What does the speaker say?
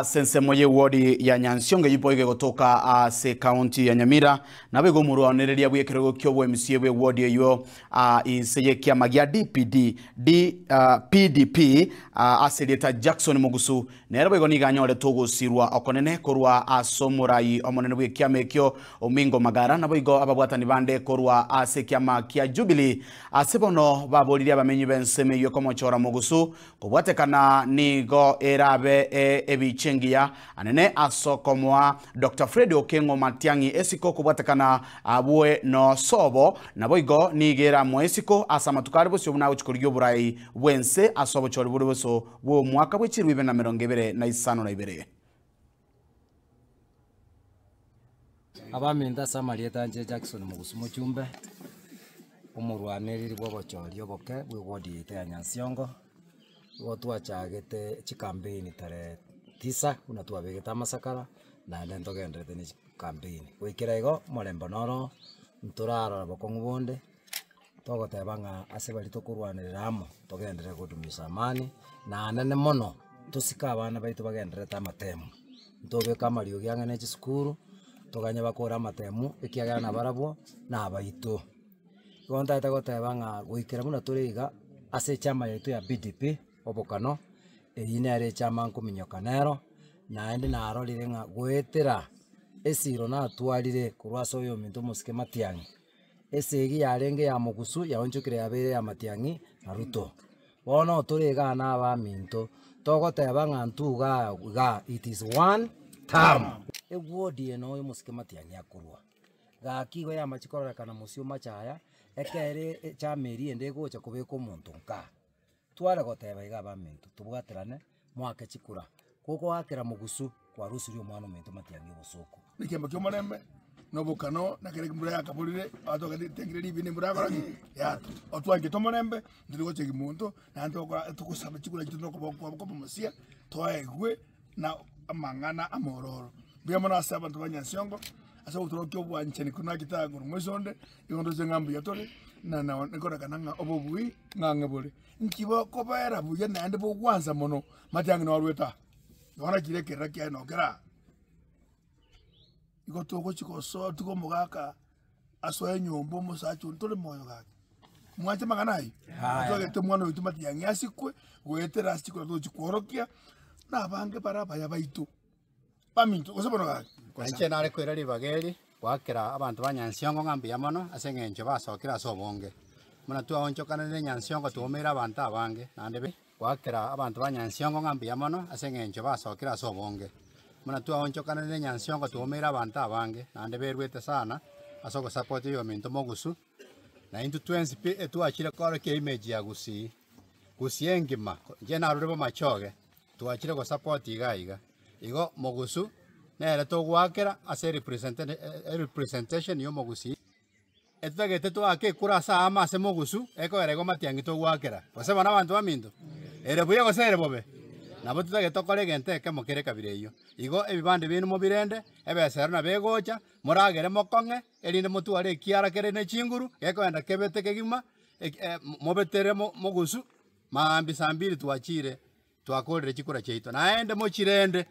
Sense moye wodi ya Nyansionge yupo ige gotoka se county ya Nyamira na bego muru onereria bwekero kyo bwe MCA bwe wodi eyo iseye kia magia PDP asedeta Jackson Mugusu nero bego niganyo le togo sirwa okonene korwa asomurai omonene bwe kia mekyo Omingo Magara na bego ababwatani bande korwa ase kia makia Jubilee asebono baboliria bamenyi benseme yo komo chora Mugusu kubwatekana nigo erabe ebichengia anene asokomwa Dr. Fred Okengo Matiangi esiko kubwatekana abue no sobo na boigo nigera mwesiko asamatukari bose obuna uchikuryo burai bwense asobo chori buri boso bo mwaka bwechirwe 2025 Abaminda Samarieta nje Jackson Mugusu muchumbe umurwaniriri bwobochori oboke bwigodi ya Nyansiongo gotwa chagete chikampeni tare 9 una twabegeta masakara na ndento gendete ni campaign wikira igo morembo noro nturara bokongu bonde togotebanga ase bali tokurwanirira amo togendere gudumisha amani na nene mono tusika abana baitu bagendere ta matemu ntobe kamario gyangane chisukuru toganya bakora amatemu ikiagana na barabwo na abaitu gonta itagotebanga gwikira muna turiga ase chama yetu ya BDP obokano ine are chama nkuminyokanero na ende na arorire nga gwetera esiro na twalire kurwaso yo mintu musike Matiangi esegi yarenge ya Mugusu ya onchukire yabere ya Matiangi na Ruto bono turiga na aba mintu togoteba nga ntuga it is one term egwodi eno musike Matiangi akurwa gakigo ya machikorora kana musio machaya ekere chameri ende gocha kubeka omuntu nka twara goteba iga bamintu tubwaterane mwake chikura koko hakera Mugusu kwa rusiri omwana omuntu Matiangi bosoko nikemba kyomarembe nobokano nakere mbura yakabulire atoka tengire libine mbura koragi ya otwange tomorembe ndirigoche gimuntu nanto kwa tukusaba chikura kitino ko musia toegwe na amangana amororo biyamana asaba abantu banyansiongo asa uturokyo bwancheni kuna kitaguru mwesonde igondo zengambu yatole na nikora kananga obobui ngangabule nkibo kobera buye nande bo gwanza mono Matiangi no rweta yona kirekera kya no kera iko toko chiko so tuko mugaka aso enyombo musachu ntole moyo gake mwache maganai atogete mwana witu Matiangi asikwe gwetera asiko to chikworokia na bange baraba ya baitu bamintu osobono gake kwanche nare kwera libageri wakera abantu banyansiongo ngambi yamono asengencho basokera sobonge muna tu onchokana ne Nyansiongo tuomera abantu abange nandebe wakera abantu banyansiongo ngambi yamono asengencho basokera sobonge muna tu onchokana ne Nyansiongo tuomera abantu abange nandebe rwete sana asoko support yo minto Mugusu na into 20 etu achire kore ke image ya gusi engima je na rurebo machoge tu achire go support iga igo Mugusu nere to gwakera ase representation yo Mugusi etagete to ake kurasa ama ase Mugusu eko erego Matiangi to gwakera bose bana bantu baminto ere buye go sere bobe nabo tutagete to kore gente ke mokere kabireyo igo ebibande binu mobirende ebesero na begocha moragere mokonge erinde mutu are kiara kere ne chinguru eko enda kebete kegima mobetere Mugusu maambi sambiri tuachire twakorere chikura cheito naende mochirende